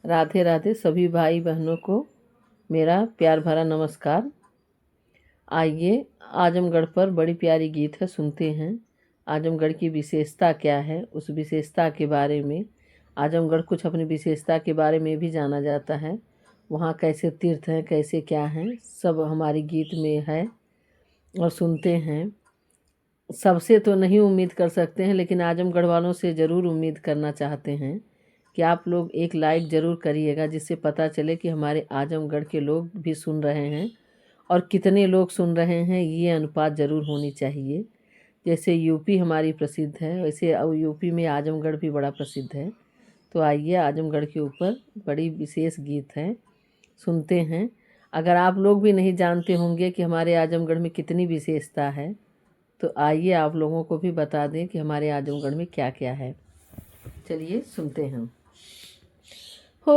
राधे राधे सभी भाई बहनों को मेरा प्यार भरा नमस्कार। आइए आजमगढ़ पर बड़ी प्यारी गीत है, सुनते हैं। आजमगढ़ की विशेषता क्या है, उस विशेषता के बारे में। आजमगढ़ कुछ अपनी विशेषता के बारे में भी जाना जाता है। वहाँ कैसे तीर्थ हैं, कैसे क्या हैं, सब हमारी गीत में है और सुनते हैं। सबसे तो नहीं उम्मीद कर सकते हैं, लेकिन आजमगढ़ वालों से ज़रूर उम्मीद करना चाहते हैं कि आप लोग एक लाइक ज़रूर करिएगा, जिससे पता चले कि हमारे आजमगढ़ के लोग भी सुन रहे हैं और कितने लोग सुन रहे हैं। ये अनुपात ज़रूर होनी चाहिए। जैसे यूपी हमारी प्रसिद्ध है, वैसे अब यूपी में आजमगढ़ भी बड़ा प्रसिद्ध है। तो आइए आजमगढ़ के ऊपर बड़ी विशेष गीत है, सुनते हैं। अगर आप लोग भी नहीं जानते होंगे कि हमारे आजमगढ़ में कितनी विशेषता है, तो आइए आप लोगों को भी बता दें कि हमारे आजमगढ़ में क्या क्या है। चलिए सुनते हैं। हो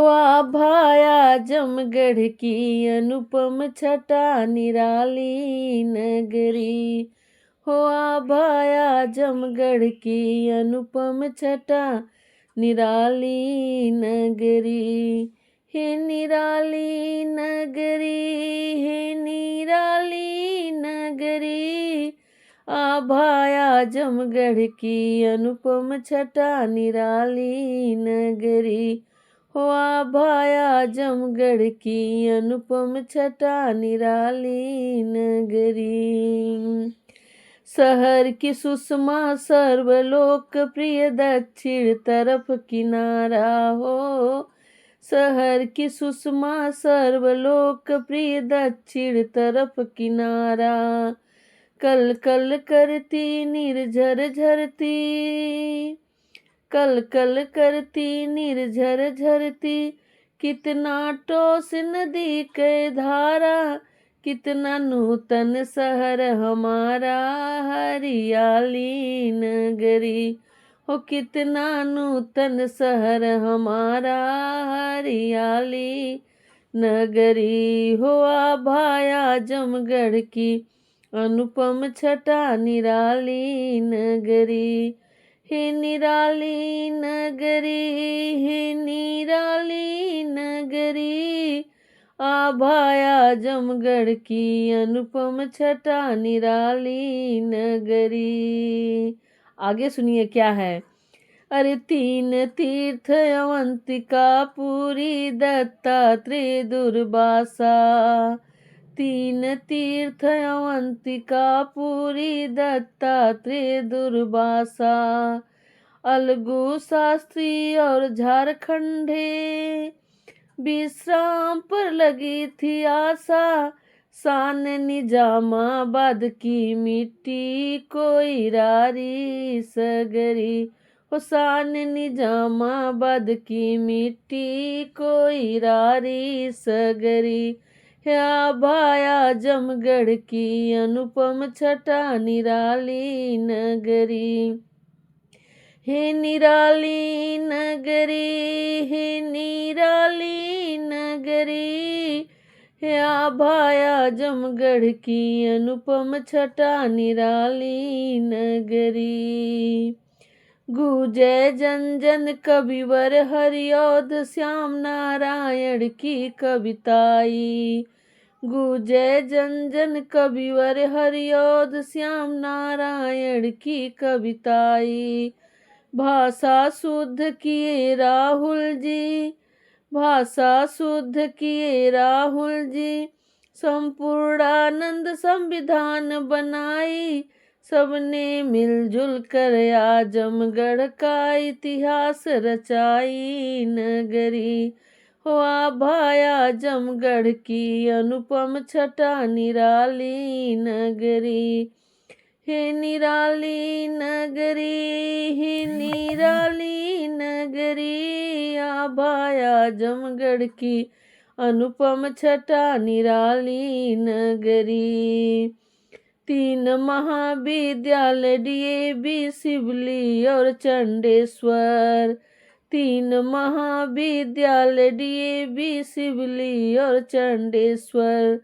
भाया आजमगढ़ की अनुपम छटा निराली नगरी। हो भाया आजमगढ़ की अनुपम छटा निराली नगरी। हे निराली नगरी, हे निराली नगरी। भाया आजमगढ़ की अनुपम छटा निराली नगरी। हो भाया आजमगढ़ की अनुपम छटा निराली नगरी। शहर की सुषमा सर्वलोक प्रिय दक्षिण तरफ किनारा हो। शहर की सुषमा सर्वलोक प्रिय दक्षिण तरफ किनारा। कल कल करती निर्झर झरती, कल कल करती निर्झर झरती। कितना टोस नदी के धारा, कितना नूतन शहर हमारा हरियाली नगरी। हो कितना नूतन शहर हमारा हरियाली नगरी। हो भाया आजमगढ़ की अनुपम छटा निराली नगरी। हे निराली नगरी, हे निराली नगरी। भाया आजमगढ़ की अनुपम छटा निराली नगरी। आगे सुनिए क्या है। अरे तीन तीर्थ अवंतिका पुरी दत्तात्रेय दुर्वासा। तीन तीर्थ अवंतिका पुरी दत्तात्रेय दुर्वासा। अलगू शास्त्री और झारखंडे विश्राम पर लगी थी आशा। शान निजामाबाद की मिट्टी कोई रारी सगरी। हो शान निजामाबाद की मिट्टी कोई रारी सगरी। या भाया आजमगढ़ की अनुपम छटा निराली नगरी। हे निराली नगरी, हे निराली नगरी। या भाया आजमगढ़ की अनुपम छटा निराली नगरी। गूंजे जन जन कविवर हरिऔध श्याम नारायण की कविताई। गूंजे जन जन कविवर हरिऔध श्याम नारायण की कविताई। भाषा शुद्ध किए राहुल जी, भाषा शुद्ध किए राहुल जी। संपूर्णानंद संविधान बनाई। सबने मिलजुल कर आजमगढ़ का इतिहास रचाई नगरी। हो भाया आजमगढ़ की अनुपम छटा निराली नगरी। हे निराली नगरी, हे निराली नगरी। भाया आजमगढ़ की अनुपम छटा निराली नगरी। तीन महाविद्यालय डीएवी सिवली और चंडेश्वर। तीन महाविद्यालय डीएवी सिवली और चंडेश्वर।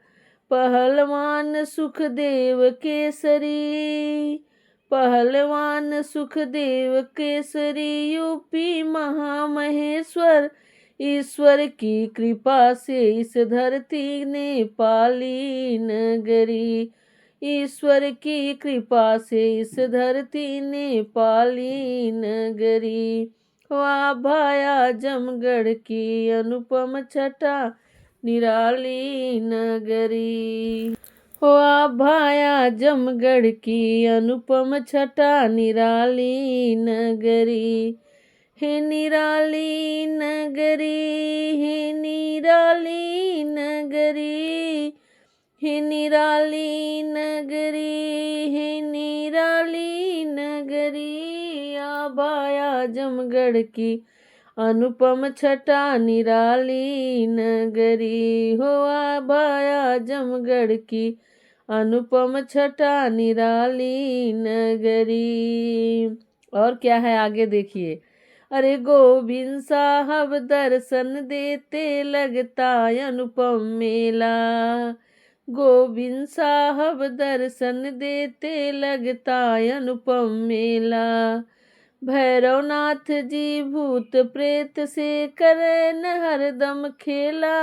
पहलवान सुखदेव केसरी, पहलवान सुखदेव केसरी यूपी महामहेश्वर। ईश्वर की कृपा से इस धरती ने पाली नगरी। ईश्वर की कृपा से इस धरती ने पाली नगरी। वाह भाया जमगढ़ की अनुपम छटा निराली नगरी। वाह भाया जमगढ़ की अनुपम छटा निराली नगरी। हे निराली नगरी, हे निराली नगरी, हे निराली नगरी, हे निराली नगरी। आभाया जमगढ़ की अनुपम छटा निराली नगरी। हो आभाया जमगढ़ की अनुपम छटा निराली नगरी। और क्या है आगे देखिए। अरे गोविंद साहब दर्शन देते लगता अनुपम मेला। गोविंद साहब दर्शन देते लगता अनुपम मेला। भैरवनाथ जी भूत प्रेत से करन हरदम खेला।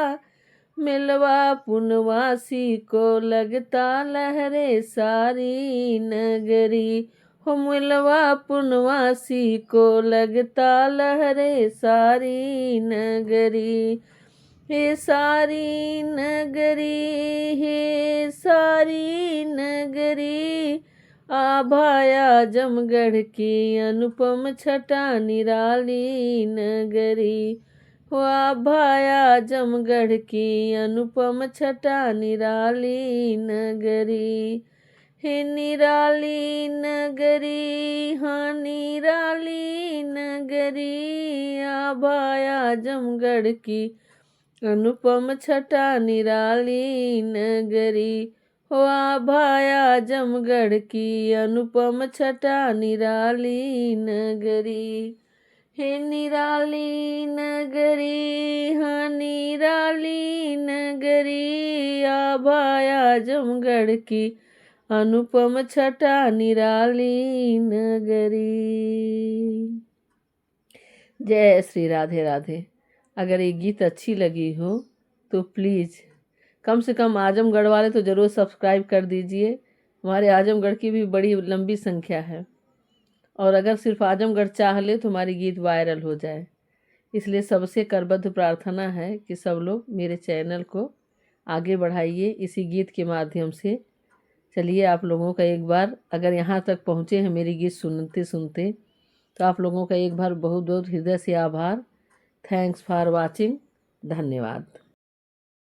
मिलवा पुनवासी को लगता लहरे सारी नगरी। हो मिलवा पुनवासी को लगता लहरे सारी नगरी। हे सारी नगरी, हे सारी नगरी। आभाया जमगढ़ की अनुपम छटा निराली नगरी। वाह भाया जमगढ़ की अनुपम छटा निराली नगरी। हे निराली नगरी, हाँ निराली नगरी। आभाया जमगढ़ की अनुपम छटा निराली नगरी। वाह भाया जमगढ़ की अनुपम छटा निराली नगरी। हे निराली नगरी, हाँ निराली नगरी। आभाया जमगढ़ की अनुपम छटा निराली नगरी। जय श्री राधे राधे। अगर ये गीत अच्छी लगी हो तो प्लीज़ कम से कम आजमगढ़ वाले तो ज़रूर सब्सक्राइब कर दीजिए। हमारे आजमगढ़ की भी बड़ी लंबी संख्या है, और अगर सिर्फ आजमगढ़ चाह ले तो हमारी गीत वायरल हो जाए। इसलिए सबसे करबद्ध प्रार्थना है कि सब लोग मेरे चैनल को आगे बढ़ाइए इसी गीत के माध्यम से। चलिए आप लोगों का एक बार, अगर यहाँ तक पहुँचे हैं मेरी गीत सुनते सुनते, तो आप लोगों का एक बार बहुत बहुत हृदय से आभार। Thanks for watching. धन्यवाद।